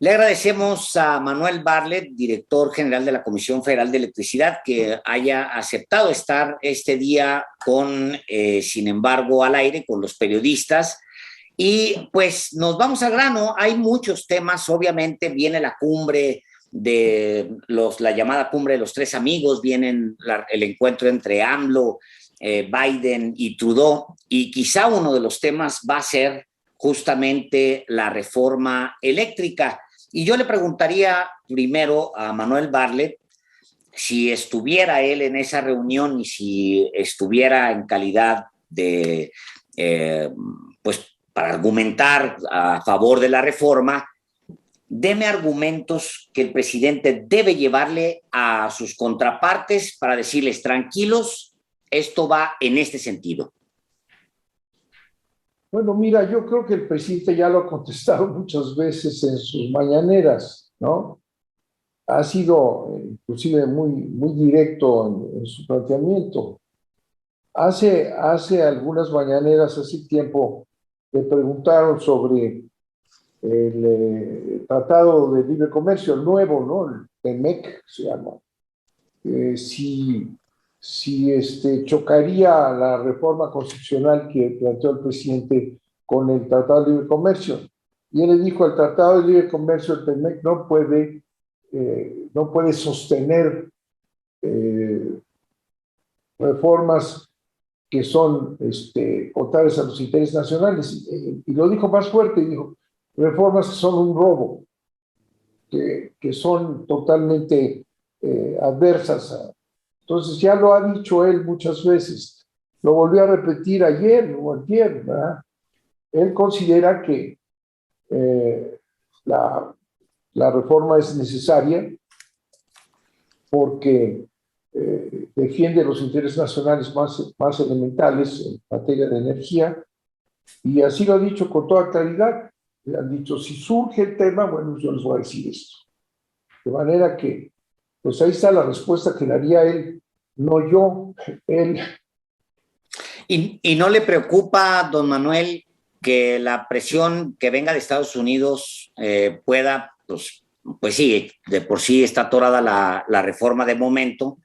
Le agradecemos a Manuel Bartlett, director general de la Comisión Federal de Electricidad, que haya aceptado estar este día sin embargo, al aire con los periodistas. Y pues nos vamos al grano. Hay muchos temas. Obviamente viene la cumbre la llamada cumbre de los tres amigos, viene el encuentro entre AMLO, Biden y Trudeau, y quizá uno de los temas va a ser justamente la reforma eléctrica. Y yo le preguntaría primero a Manuel Bartlett si estuviera él en esa reunión y si estuviera en calidad de, pues, para argumentar a favor de la reforma. Deme argumentos que el presidente debe llevarle a sus contrapartes para decirles, tranquilos, esto va en este sentido. Bueno, mira, yo creo que el presidente ya lo ha contestado muchas veces en sus mañaneras, ¿no? Ha sido inclusive muy directo en su planteamiento. Hace algunas mañaneras, hace tiempo, le preguntaron sobre el Tratado de Libre Comercio, el nuevo, ¿no? El TEMEC se llama. Si chocaría la reforma constitucional que planteó el presidente con el Tratado de Libre Comercio. Y él le dijo, el Tratado de Libre Comercio, el TEMEC, no puede sostener reformas que son contrarias a los intereses nacionales. Y lo dijo más fuerte, dijo, reformas que son un robo, que son totalmente adversas. Entonces ya lo ha dicho él muchas veces, lo volvió a repetir ayer o antier, ¿verdad? Él considera que la reforma es necesaria porque defiende los intereses nacionales más elementales en materia de energía, y así lo ha dicho con toda claridad. Le han dicho, si surge el tema, bueno, yo les voy a decir esto. De manera que, pues ahí está la respuesta que daría él, no yo, él. ¿Y no le preocupa, don Manuel, que la presión que venga de Estados Unidos pueda, pues sí, de por sí está atorada la reforma de momento,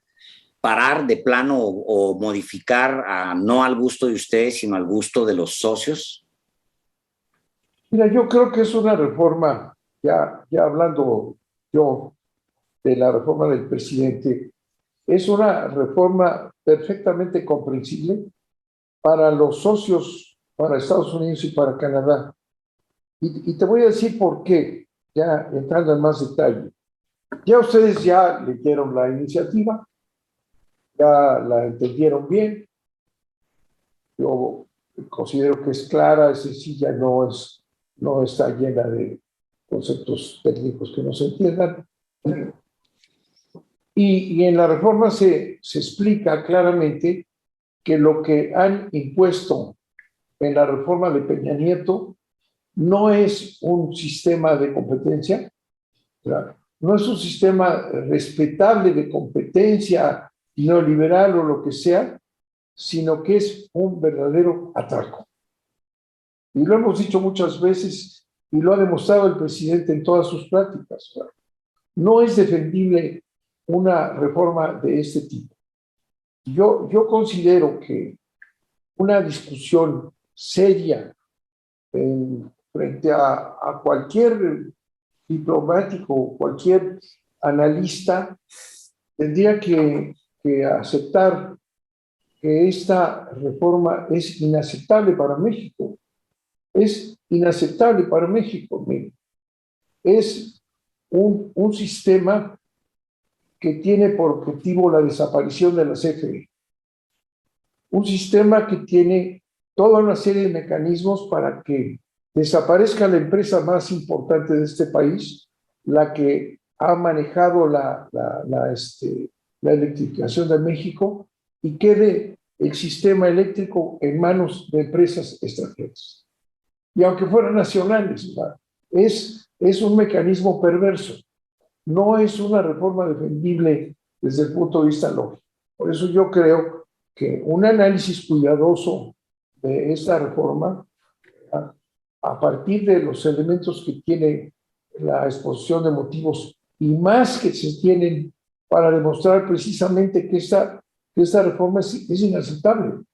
parar de plano o modificar no al gusto de ustedes, sino al gusto de los socios? Mira, yo creo que es una reforma, ya hablando yo de la reforma del presidente, es una reforma perfectamente comprensible para los socios, para Estados Unidos y para Canadá. Y te voy a decir por qué, ya entrando en más detalle. Ya ustedes ya leyeron la iniciativa, ya la entendieron bien. Yo considero que es clara, es sencilla, no está llena de conceptos técnicos que no se entiendan. Y en la reforma se explica claramente que lo que han impuesto en la reforma de Peña Nieto no es un sistema de competencia, no es un sistema respetable de competencia neoliberal o lo que sea, sino que es un verdadero atraco. Y lo hemos dicho muchas veces y lo ha demostrado el presidente en todas sus pláticas. No es defendible una reforma de este tipo. Yo considero que una discusión seria frente a cualquier diplomático, cualquier analista, tendría que aceptar que esta reforma es inaceptable para México. Es inaceptable para México. Es un sistema que tiene por objetivo la desaparición de la CFE. Un sistema que tiene toda una serie de mecanismos para que desaparezca la empresa más importante de este país, la que ha manejado la electrificación de México, y quede el sistema eléctrico en manos de empresas extranjeras. Y aunque fueran nacionales, es un mecanismo perverso. No es una reforma defendible desde el punto de vista lógico. Por eso yo creo que un análisis cuidadoso de esta reforma, a partir de los elementos que tiene la exposición de motivos y más que se tienen para demostrar precisamente que esta reforma es inaceptable.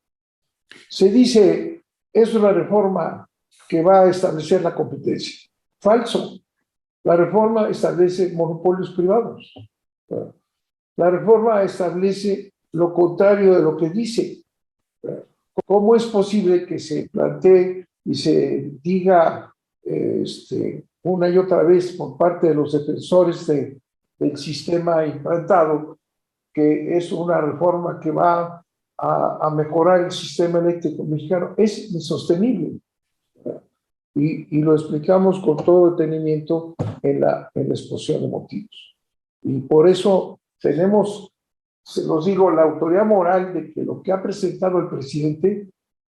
Se dice, es una reforma que va a establecer la competencia. Falso. La reforma establece monopolios privados. La reforma establece lo contrario de lo que dice. ¿Cómo es posible que se plantee y se diga una y otra vez por parte de los defensores del sistema implantado que es una reforma que va a mejorar el sistema eléctrico mexicano? Es insostenible. Y lo explicamos con todo detenimiento en la exposición de motivos. Y por eso tenemos, se los digo, la autoridad moral de que lo que ha presentado el presidente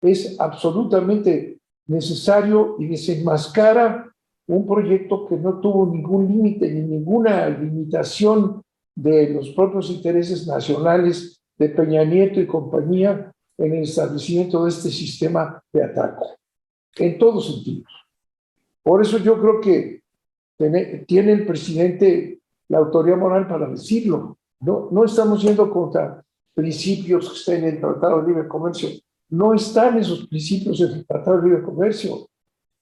es absolutamente necesario y desenmascara un proyecto que no tuvo ningún límite ni ninguna limitación de los propios intereses nacionales de Peña Nieto y compañía en el establecimiento de este sistema de atraco, en todos sentidos. Por eso yo creo que tiene el presidente la autoridad moral para decirlo. No estamos yendo contra principios que estén en el Tratado de Libre Comercio. No están esos principios en el Tratado de Libre Comercio.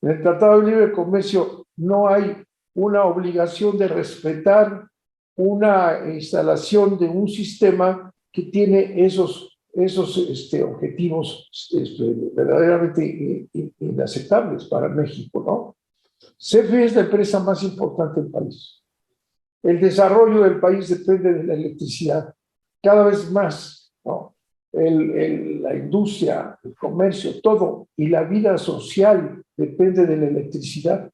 En el Tratado de Libre Comercio no hay una obligación de respetar una instalación de un sistema que tiene esos objetivos verdaderamente inaceptables para México, ¿no? CFE es la empresa más importante del país. El desarrollo del país depende de la electricidad, cada vez más, ¿no? La industria, el comercio, todo, y la vida social depende de la electricidad.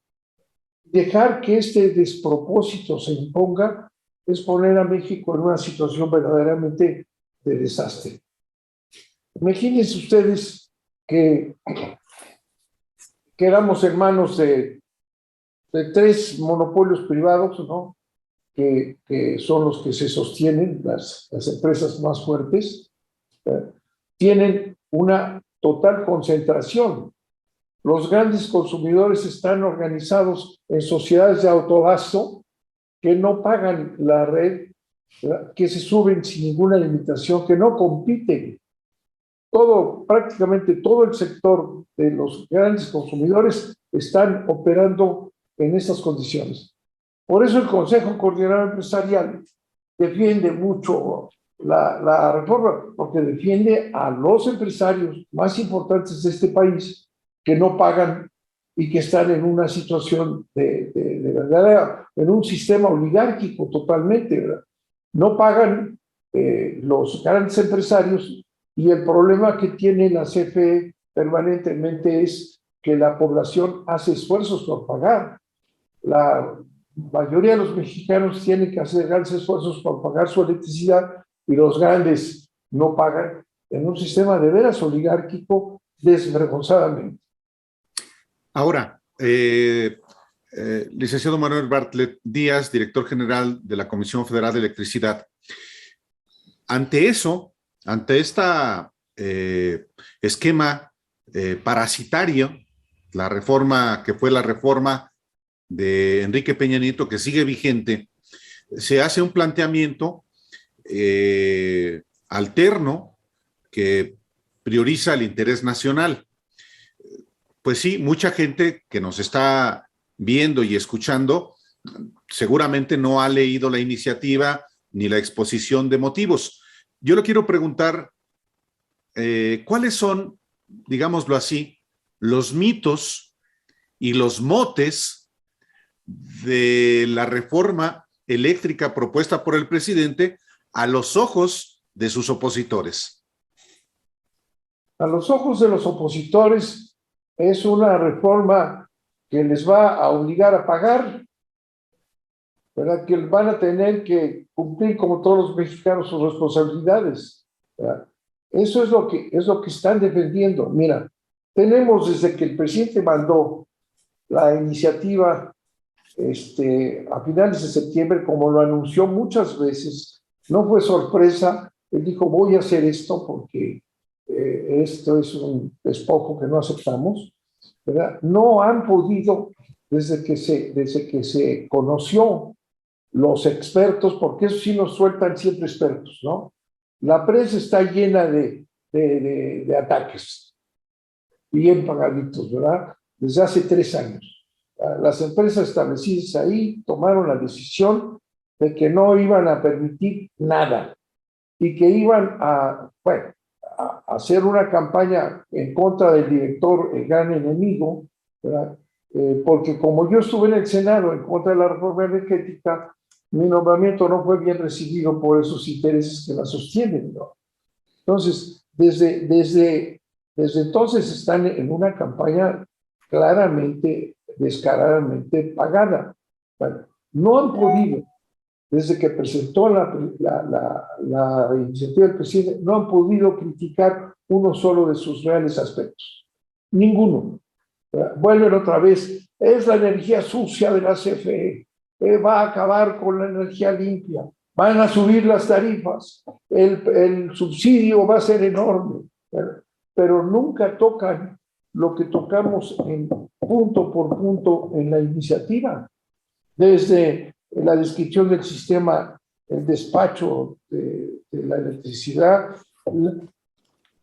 Dejar que este despropósito se imponga es poner a México en una situación verdaderamente de desastre. Imagínense ustedes que éramos hermanos de tres monopolios privados, ¿no? Que son los que se sostienen, las empresas más fuertes, tienen una total concentración. Los grandes consumidores están organizados en sociedades de autogasto que no pagan la red, que se suben sin ninguna limitación, que no compiten. Prácticamente todo el sector de los grandes consumidores están operando en estas condiciones. Por eso el Consejo Coordinador Empresarial defiende mucho la reforma, porque defiende a los empresarios más importantes de este país que no pagan y que están en una situación de verdad, en un sistema oligárquico totalmente, ¿verdad? No pagan los grandes empresarios, y el problema que tiene la CFE permanentemente es que la población hace esfuerzos por pagar. La mayoría de los mexicanos tienen que hacer grandes esfuerzos por pagar su electricidad y los grandes no pagan, en un sistema de veras oligárquico desvergonzadamente. Ahora, licenciado Manuel Bartlett Díaz, director general de la Comisión Federal de Electricidad, ante este esquema parasitario, la reforma que fue la reforma de Enrique Peña Nieto, que sigue vigente, se hace un planteamiento alterno que prioriza el interés nacional. Pues sí, mucha gente que nos está viendo y escuchando seguramente no ha leído la iniciativa ni la exposición de motivos. Yo le quiero preguntar, ¿cuáles son, digámoslo así, los mitos y los motes de la reforma eléctrica propuesta por el presidente a los ojos de sus opositores? A los ojos de los opositores es una reforma que les va a obligar a pagar, ¿verdad? Que van a tener que cumplir, como todos los mexicanos, sus responsabilidades, ¿verdad? Eso es lo que están defendiendo. Mira, tenemos desde que el presidente mandó la iniciativa a finales de septiembre, como lo anunció muchas veces, no fue sorpresa. Él dijo, voy a hacer esto porque esto es un despojo que no aceptamos, ¿verdad? No han podido desde que se conoció los expertos, porque eso sí nos sueltan siempre expertos, ¿no? La prensa está llena de ataques, bien pagaditos, ¿verdad? Desde hace 3 años. Las empresas establecidas ahí tomaron la decisión de que no iban a permitir nada y que iban bueno, a hacer una campaña en contra del director, el gran enemigo, ¿verdad? Porque como yo estuve en el Senado en contra de la reforma energética, mi nombramiento no fue bien recibido por esos intereses que la sostienen, ¿no? Entonces, desde entonces están en una campaña claramente, descaradamente pagada. Bueno, no han podido, desde que presentó la iniciativa del presidente, no han podido criticar uno solo de sus reales aspectos. Ninguno. Vuelven otra vez, es la energía sucia de la CFE, va a acabar con la energía limpia, van a subir las tarifas, el subsidio va a ser enorme, pero nunca tocan lo que tocamos en punto por punto en la iniciativa, desde la descripción del sistema, el despacho de la electricidad,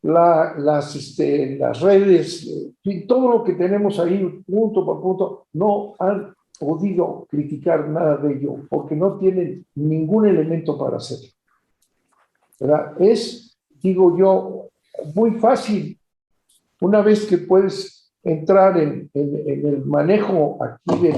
las redes, y todo lo que tenemos ahí, punto por punto, no han podido criticar nada de ello, porque no tienen ningún elemento para hacerlo, ¿verdad? Es, digo yo, muy fácil, una vez que puedes entrar en el manejo aquí de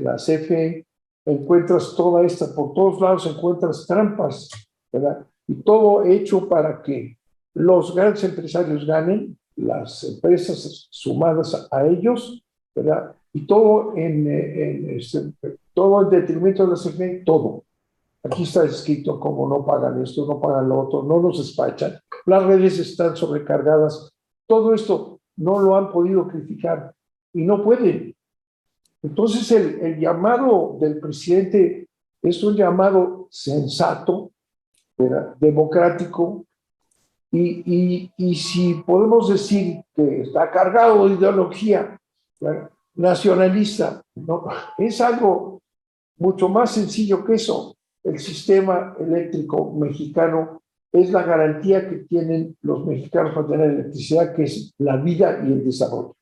la CFE, encuentras toda esta, por todos lados encuentras trampas, ¿verdad? Y todo hecho para que los grandes empresarios ganen, las empresas sumadas a ellos, ¿verdad? Y todo todo en detrimento de la CFE, todo. Aquí está escrito cómo no pagan esto, no pagan lo otro, no nos despachan, las redes están sobrecargadas. Todo esto no lo han podido criticar y no pueden. Entonces el llamado del presidente es un llamado sensato, ¿verdad? Democrático, y si podemos decir que está cargado de ideología, ¿verdad? Nacionalista, ¿no? Es algo mucho más sencillo que eso. El sistema eléctrico mexicano es la garantía que tienen los mexicanos para tener electricidad, que es la vida y el desarrollo,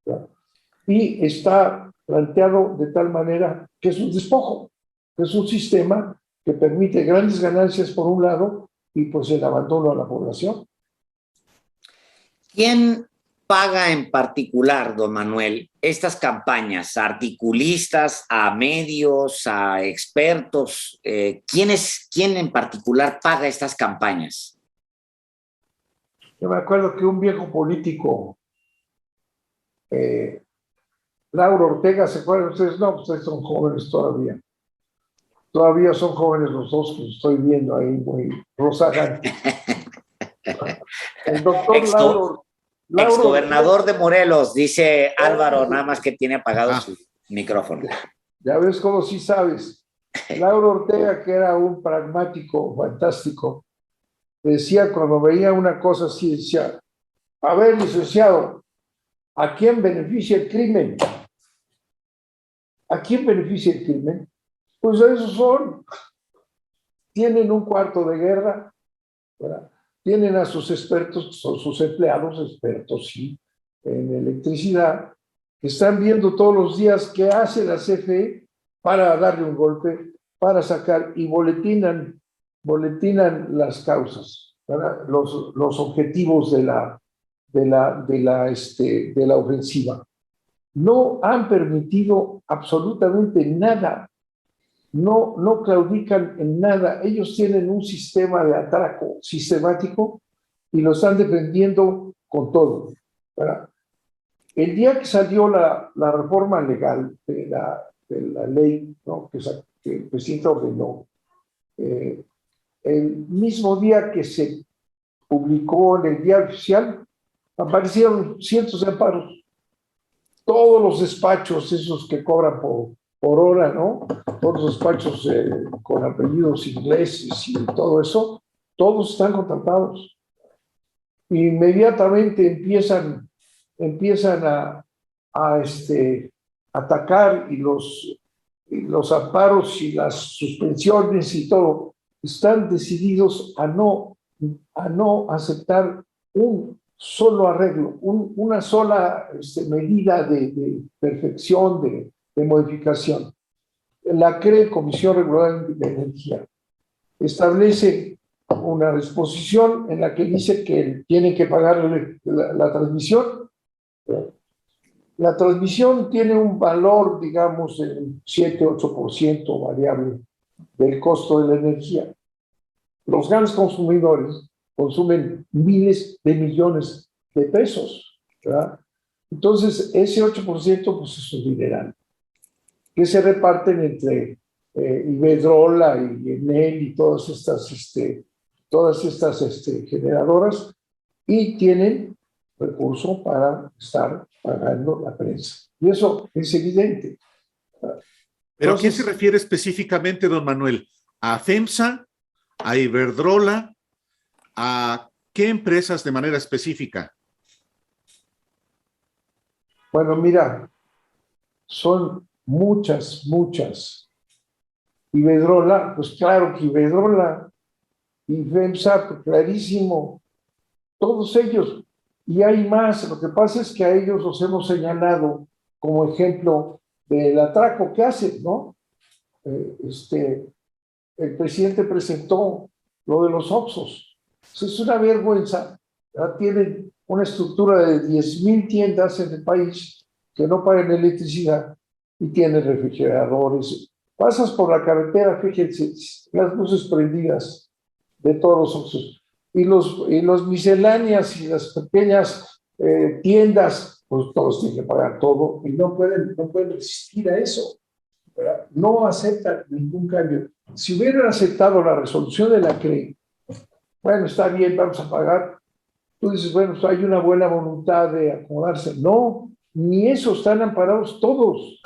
¿verdad? Y está planteado de tal manera que es un despojo, que es un sistema que permite grandes ganancias por un lado y pues el abandono a la población. ¿Quién paga en particular, don Manuel, estas campañas? ¿A articulistas, a medios, a expertos? ¿Quién en particular paga estas campañas? Yo me acuerdo que un viejo político, Lauro Ortega, ¿se acuerdan ustedes? No, ustedes son jóvenes todavía. Todavía son jóvenes los dos que estoy viendo ahí, muy rozagantes. El doctor Lauro Exgobernador de Morelos, dice Álvaro, nada más que tiene apagado su micrófono. Ya ves cómo sí sabes. Lauro Ortega, que era un pragmático fantástico, decía cuando veía una cosa así, decía, a ver, licenciado, ¿a quién beneficia el crimen? ¿A quién beneficia el crimen? Pues esos son. Tienen un cuarto de guerra, ¿verdad? Tienen a sus expertos, que son sus empleados, expertos, sí, en electricidad, que están viendo todos los días qué hace la CFE para darle un golpe, para sacar, y boletinan las causas, ¿verdad? Los objetivos de la ofensiva. No han permitido absolutamente nada, no claudican en nada. Ellos tienen un sistema de atraco sistemático y lo están defendiendo con todo, ¿verdad? El día que salió la reforma legal de la ley, ¿no? que el presidente ordenó, el mismo día que se publicó en el diario oficial, aparecieron cientos de amparos. Todos los despachos, esos que cobran por hora, ¿no? Todos los despachos con apellidos ingleses y todo eso, todos están contratados. Inmediatamente empiezan a atacar y los amparos y las suspensiones y todo, están decididos a no aceptar un solo arreglo, una sola medida de perfección, de modificación. La CRE, Comisión Reguladora de Energía, establece una disposición en la que dice que tienen que pagarle la transmisión. La transmisión tiene un valor, digamos, del 7-8% variable del costo de la energía. Los grandes consumidores consumen miles de millones de pesos, ¿verdad? Entonces, ese 8% pues es un dineral que se reparten entre Iberdrola y Enel y todas estas generadoras, y tienen recurso para estar pagando la prensa. Y eso es evidente. ¿Pero a quién se refiere específicamente, don Manuel? ¿A FEMSA? ¿A Iberdrola? ¿A qué empresas de manera específica? Bueno, mira, son muchas. Iberdrola, pues claro que Iberdrola y FEMSA, pues clarísimo, todos ellos. Y hay más. Lo que pasa es que a ellos los hemos señalado como ejemplo del atraco que hacen, ¿no? El presidente presentó lo de los Oxxos. Eso es una vergüenza. ¿Verdad? Tienen una estructura de 10,000 tiendas en el país que no pagan electricidad y tienen refrigeradores. Pasas por la carretera, fíjense, las luces prendidas de todos los Oxxos. Y los misceláneas y las pequeñas tiendas, pues todos tienen que pagar todo y no pueden resistir a eso. ¿Verdad? No aceptan ningún cambio. Si hubieran aceptado la resolución de la CRE, bueno, está bien, vamos a pagar. Tú dices, bueno, hay una buena voluntad de acomodarse. No, ni eso, están amparados todos,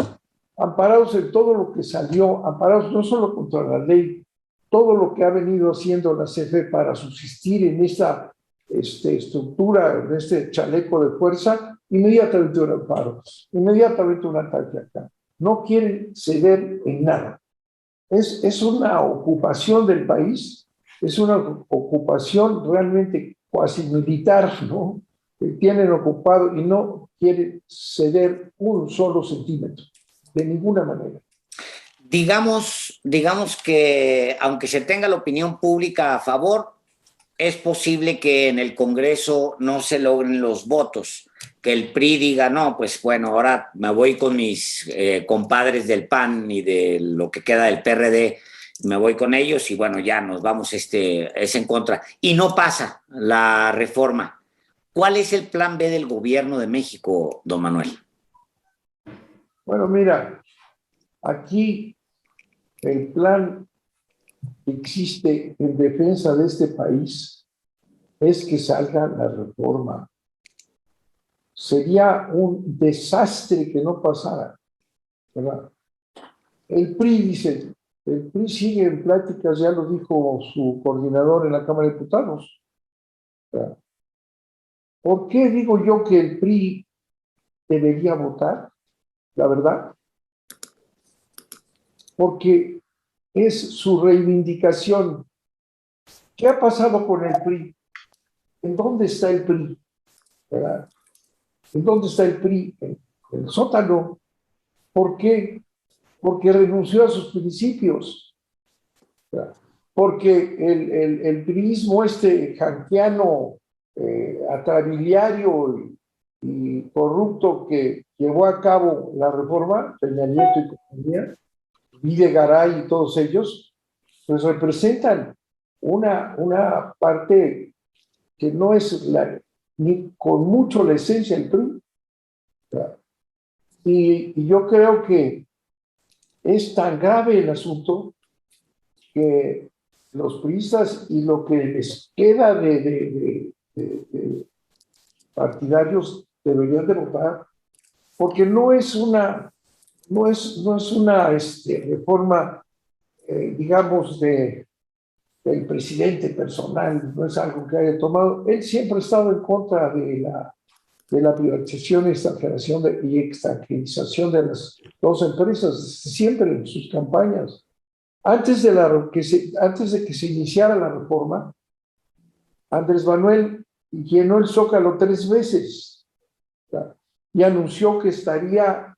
amparados en todo lo que salió, amparados no solo contra la ley, todo lo que ha venido haciendo la CFE para subsistir en esta estructura, en este chaleco de fuerza, inmediatamente un amparo, inmediatamente un ataque acá. No quieren ceder en nada. Es una ocupación del país, es una ocupación realmente cuasi militar, ¿no? Que tienen ocupado y no quieren ceder un solo centímetro, de ninguna manera. Digamos que aunque se tenga la opinión pública a favor, es posible que en el Congreso no se logren los votos, que el PRI diga, no, pues bueno, ahora me voy con mis compadres del PAN y de lo que queda del PRD, me voy con ellos y bueno, ya nos vamos, es en contra. Y no pasa la reforma. ¿Cuál es el plan B del gobierno de México, don Manuel? Bueno, mira, aquí el plan que existe en defensa de este país es que salga la reforma. Sería un desastre que no pasara, ¿verdad? El PRI dice, el PRI sigue en pláticas, ya lo dijo su coordinador en la Cámara de Diputados, ¿verdad? ¿Por qué digo yo que el PRI debería votar? La verdad, porque es su reivindicación. ¿Qué ha pasado con el PRI? ¿En dónde está el PRI? ¿Verdad? ¿En dónde está el PRI? En el sótano. ¿Por qué? Porque renunció a sus principios. ¿Verdad? Porque el priismo janquiano, atrabiliario y corrupto que llevó a cabo la reforma, Peña Nieto y compañía, Videgaray y todos ellos, pues representan una parte que no es ni con mucho la esencia del PRI. ¿Verdad? Y yo creo que es tan grave el asunto que los priistas y lo que les queda de partidarios deberían de votar, porque no es una reforma, digamos, del presidente personal, no es algo que haya tomado. Él siempre ha estado en contra de la privatización y extranjerización de las dos empresas, siempre en sus campañas. Antes de que se iniciara la reforma, Andrés Manuel llenó el Zócalo 3 veces, ¿verdad? Y anunció que estaría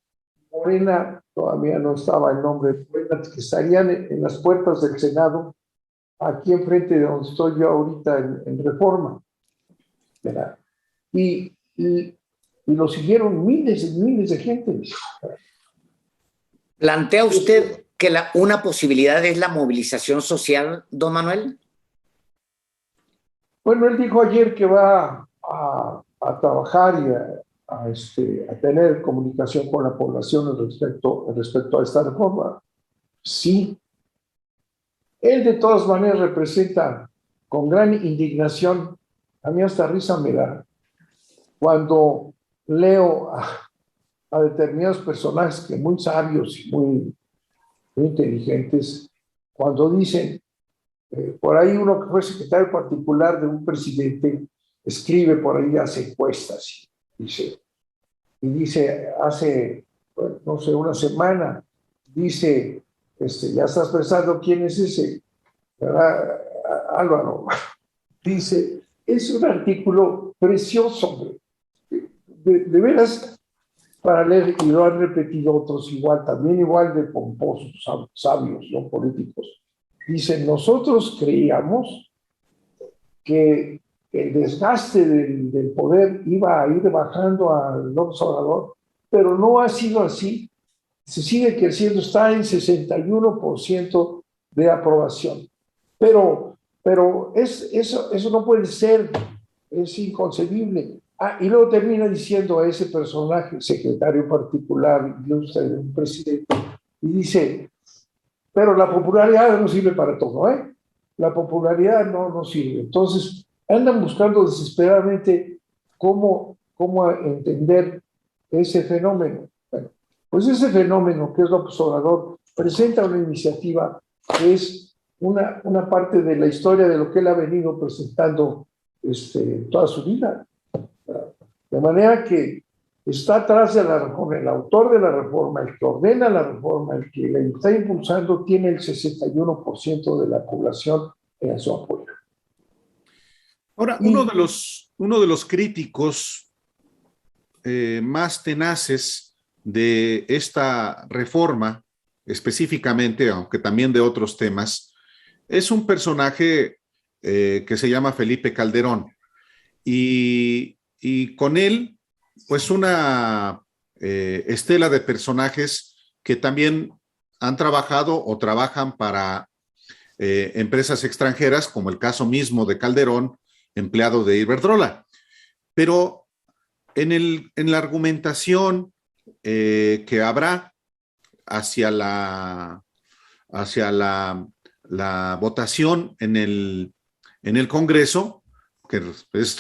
Morena, todavía no estaba el nombre, que estarían en las puertas del Senado, aquí enfrente de donde estoy yo ahorita en Reforma, ¿verdad? Y lo siguieron miles y miles de gente. ¿Plantea usted que una posibilidad es la movilización social, don Manuel? Bueno, él dijo ayer que va a trabajar y a tener comunicación con la población respecto a esta reforma. Sí, él de todas maneras representa con gran indignación, a mí hasta risa me da, cuando leo a determinados personajes que muy sabios y muy inteligentes, cuando dicen, por ahí uno que fue secretario particular de un presidente, escribe por ahí, hace encuestas, y dice hace, bueno, no sé, una semana, dice, ya estás pensando quién es ese, ¿verdad? Álvaro, dice, es un artículo precioso, de veras, para leer, y lo han repetido otros igual, también igual de pomposos, sabios, no políticos. Dicen, nosotros creíamos que el desgaste del poder iba a ir bajando al observador, pero no ha sido así. Se sigue creciendo, está en 61% de aprobación. Pero eso no puede ser, es inconcebible. Y luego termina diciendo a ese personaje, secretario particular ilustre de un presidente, y dice, pero la popularidad no sirve para todo, ¿eh? La popularidad no sirve. Entonces, andan buscando desesperadamente cómo entender ese fenómeno. Bueno, pues ese fenómeno, que es López Obrador, presenta una iniciativa que es una parte de la historia de lo que él ha venido presentando toda su vida. De manera que está atrás de la reforma, el autor de la reforma, el que ordena la reforma, el que la está impulsando, tiene el 61% de la población en su apoyo. Ahora, uno de los críticos más tenaces de esta reforma, específicamente, aunque también de otros temas, es un personaje que se llama Felipe Calderón. Y con él, pues una estela de personajes que también han trabajado o trabajan para empresas extranjeras, como el caso mismo de Calderón, empleado de Iberdrola. Pero en la argumentación que habrá hacia la votación en el Congreso, que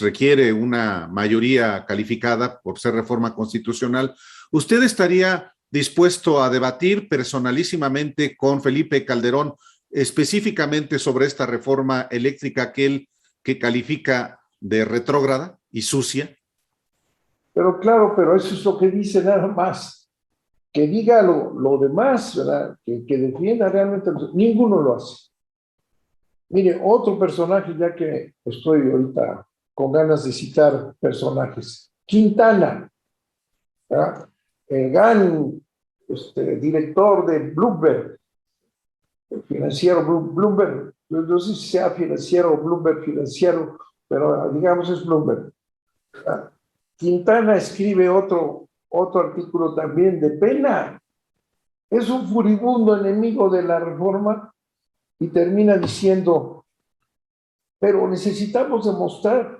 requiere una mayoría calificada por ser reforma constitucional, ¿usted estaría dispuesto a debatir personalísimamente con Felipe Calderón específicamente sobre esta reforma eléctrica aquel que califica de retrógrada y sucia? Pero claro, pero eso es lo que dice nada más. Que diga lo demás, ¿verdad? Que defienda realmente. Ninguno lo hace. Mire, otro personaje, ya que estoy ahorita con ganas de citar personajes. Quintana, ¿verdad? El gran director de Bloomberg, el financiero Bloomberg, no sé si sea financiero o Bloomberg financiero, pero digamos es Bloomberg, ¿verdad? Quintana escribe otro artículo también de pena. Es un furibundo enemigo de la reforma y termina diciendo, pero necesitamos demostrar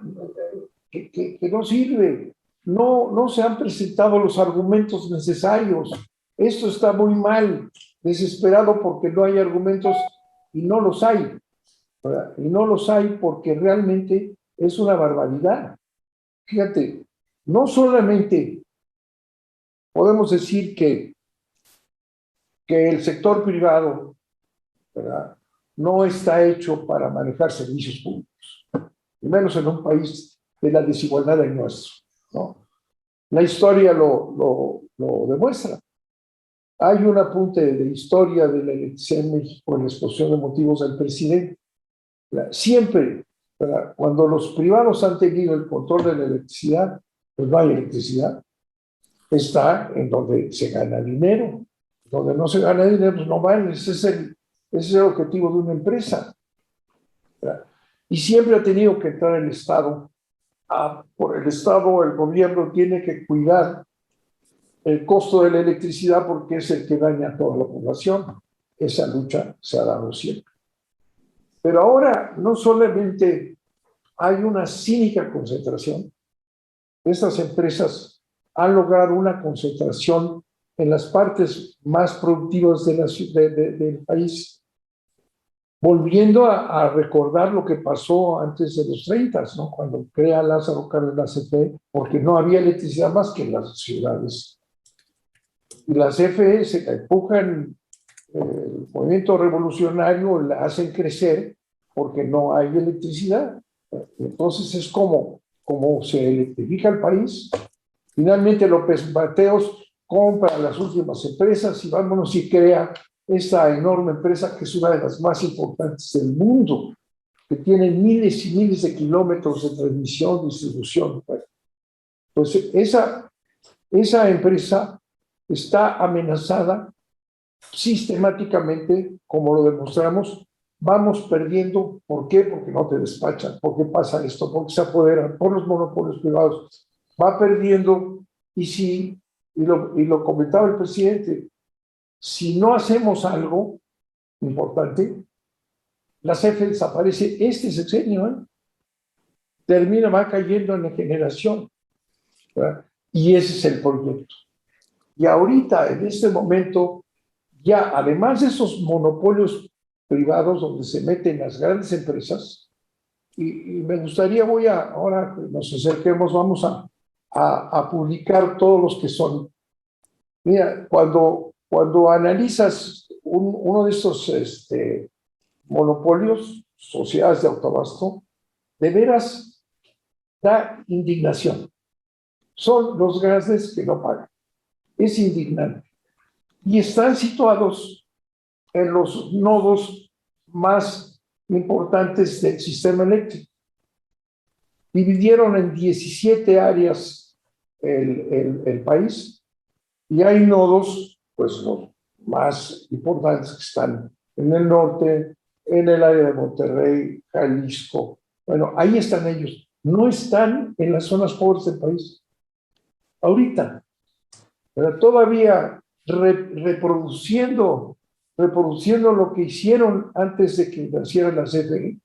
que no sirve. No se han presentado los argumentos necesarios. Esto está muy mal, desesperado porque no hay argumentos y no los hay, ¿verdad? Y no los hay porque realmente es una barbaridad. Fíjate, no solamente podemos decir que el sector privado, ¿verdad?, no está hecho para manejar servicios públicos, y menos en un país de la desigualdad del nuestro, ¿no? La historia lo demuestra. Hay un apunte de historia de la electricidad en México en la exposición de motivos del presidente. Siempre, cuando los privados han tenido el control de la electricidad, pues no hay electricidad. Está en donde se gana dinero. Donde no se gana dinero, pues no vale. Ese es el objetivo de una empresa. Y siempre ha tenido que entrar el Estado. Por el Estado, el gobierno tiene que cuidar el costo de la electricidad porque es el que daña a toda la población. Esa lucha se ha dado siempre. Pero ahora no solamente hay una cínica concentración, estas empresas han logrado una concentración en las partes más productivas del país, volviendo a recordar lo que pasó antes de los 30, ¿no? Cuando crea Lázaro Cárdenas la CFE, porque no había electricidad más que en las ciudades. Y la CFE se la empujan, el movimiento revolucionario la hacen crecer porque no hay electricidad. Entonces es como se electrifica el país. Finalmente López Mateos compra las últimas empresas y vámonos y crea esta enorme empresa que es una de las más importantes del mundo, que tiene miles y miles de kilómetros de transmisión, distribución. Entonces esa empresa está amenazada sistemáticamente, como lo demostramos. Vamos perdiendo. ¿Por qué? Porque no te despachan. ¿Por qué pasa esto? Porque se apoderan por los monopolios privados. Va perdiendo y lo comentaba el presidente, si no hacemos algo importante, la CFE desaparece este sexenio, va cayendo en la generación, ¿verdad? Y ese es el proyecto. Y ahorita, en este momento, ya además de esos monopolios privados donde se meten las grandes empresas, y me gustaría, ahora que nos acerquemos, vamos a publicar todos los que son. Mira, cuando analizas uno de estos monopolios, sociedades de autoabasto, de veras da indignación. Son los grandes que no pagan. Es indignante. Y están situados en los nodos más importantes del sistema eléctrico. Dividieron en 17 áreas el país y hay nodos, pues los más importantes que están en el norte, en el área de Monterrey, Jalisco. Bueno, ahí están ellos. No están en las zonas pobres del país. Ahorita, pero todavía reproduciendo lo que hicieron antes de que naciera la CFE,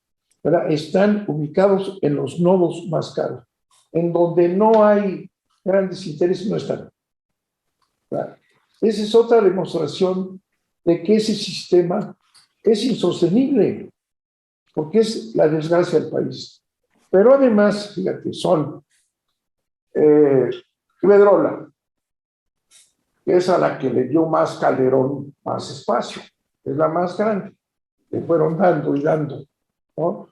¿verdad? Están ubicados en los nodos más caros, en donde no hay grandes intereses, no están. ¿Verdad? Esa es otra demostración de que ese sistema es insostenible, porque es la desgracia del país. Pero además, fíjate, son Iberdrola, que es a la que le dio más Calderón, más espacio, es la más grande, le fueron dando y dando, ¿no?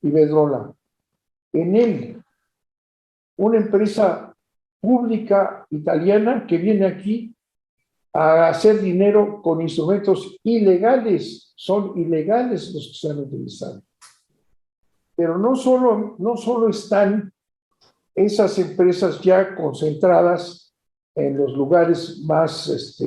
Iberdrola. Enel, una empresa pública italiana que viene aquí a hacer dinero con instrumentos ilegales, son ilegales los que están utilizando. Pero no solo están esas empresas ya concentradas en los lugares más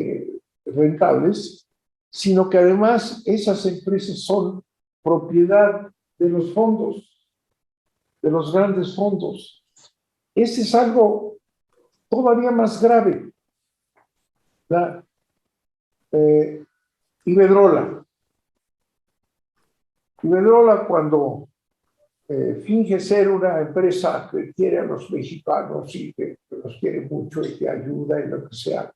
rentables, sino que además esas empresas son propiedad de los fondos, de los grandes fondos. Ese es algo todavía más grave. Iberdrola, cuando finge ser una empresa que quiere a los mexicanos y que los quiere mucho y que ayuda y lo que sea.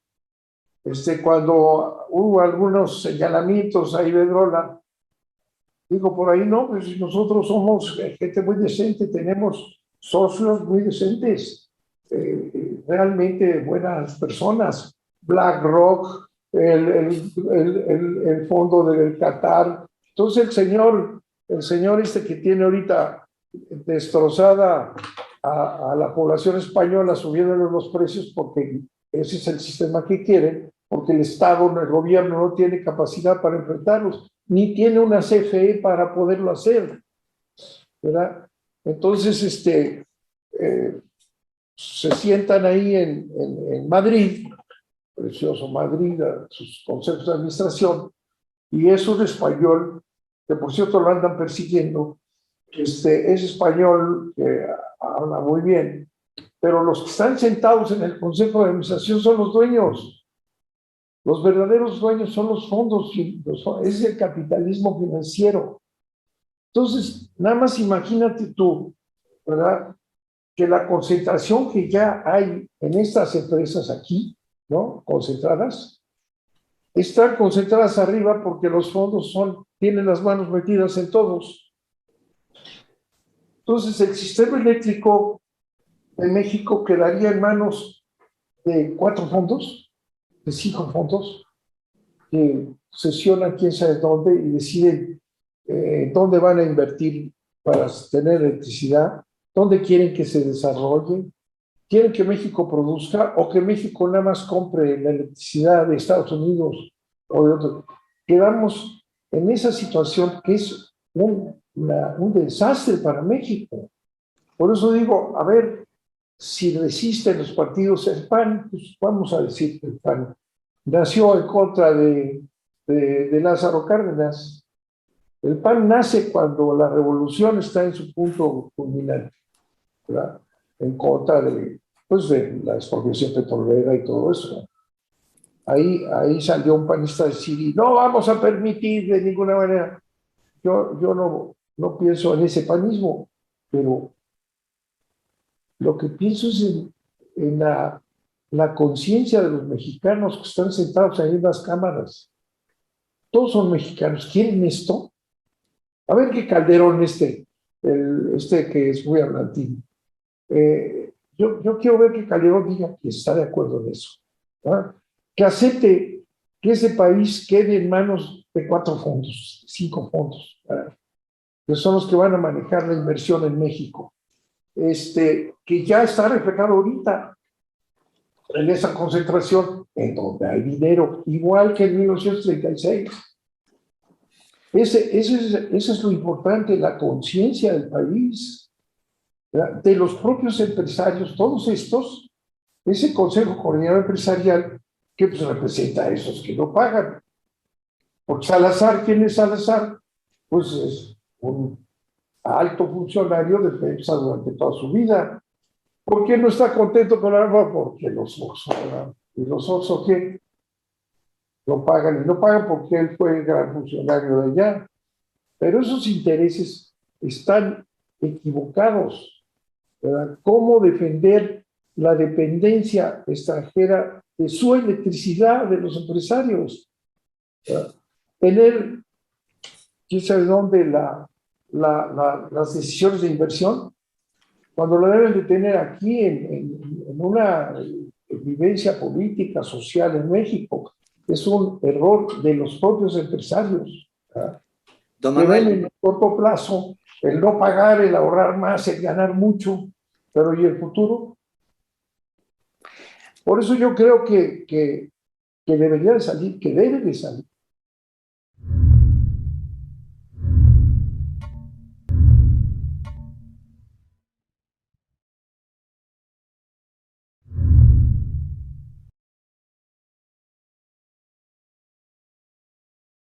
Cuando hubo algunos señalamientos a Iberdrola, digo por ahí, no, pues nosotros somos gente muy decente, tenemos socios muy decentes, realmente buenas personas, BlackRock, el fondo del Qatar. Entonces el señor que tiene ahorita destrozada a la población española subiéndole los precios porque ese es el sistema que quieren, porque el Estado, el gobierno no tiene capacidad para enfrentarlos, ni tiene una CFE para poderlo hacer, ¿verdad? Entonces, se sientan ahí en Madrid, precioso Madrid, a sus consejos de administración, y es un español, que por cierto lo andan persiguiendo, es español que habla muy bien, pero los que están sentados en el consejo de administración son los dueños. Los verdaderos dueños son los fondos, es el capitalismo financiero. Entonces, nada más imagínate tú, ¿verdad? Que la concentración que ya hay en estas empresas aquí, ¿no? Concentradas, están concentradas arriba porque los fondos tienen las manos metidas en todos. Entonces, el sistema eléctrico de México quedaría en manos de 4 fondos, de 5 fondos, que sesionan quién sabe dónde y deciden dónde van a invertir para tener electricidad, dónde quieren que se desarrolle, quieren que México produzca o que México nada más compre la electricidad de Estados Unidos o de otros. Quedamos en esa situación que es un desastre para México. Por eso digo, a ver, si resisten los partidos, el PAN, pues vamos a decir que el PAN nació en contra de Lázaro Cárdenas. El PAN nace cuando la revolución está en su punto culminante, ¿verdad? En contra de la expropiación petrolera y todo eso. Ahí salió un panista a decir, y no vamos a permitir de ninguna manera. Yo no pienso en ese panismo, pero lo que pienso es en la conciencia de los mexicanos que están sentados ahí en las cámaras. Todos son mexicanos. ¿Quieren esto? A ver qué Calderón que es muy hablantín. Yo quiero ver que Calderón diga que está de acuerdo en eso, ¿verdad? Que acepte que ese país quede en manos de 4 fondos, 5 fondos, ¿verdad? Que son los que van a manejar la inversión en México. Que ya está reflejado ahorita en esa concentración, en donde hay dinero, igual que en 1936. Eso es lo importante, la conciencia del país, ¿verdad? De los propios empresarios, todos estos, ese Consejo Coordinador Empresarial que pues representa a esos que no pagan. Porque Salazar, ¿quién es Salazar? Pues es un alto funcionario de FEMSA durante toda su vida. ¿Por qué no está contento con la reforma? Porque los Oxxo, ¿verdad? ¿Y los Oxxo qué? Lo pagan y no pagan porque él fue el gran funcionario de allá. Pero esos intereses están equivocados, ¿verdad? ¿Cómo defender la dependencia extranjera de su electricidad, de los empresarios? ¿Verdad? Tener, quién sabe dónde, las decisiones de inversión, cuando lo deben de tener aquí en una vivencia política, social en México. Es un error de los propios empresarios, ¿verdad? Don Que ven Manuel, en el corto plazo el no pagar, el ahorrar más, el ganar mucho, pero ¿y el futuro? Por eso yo creo que debería de salir, que debe de salir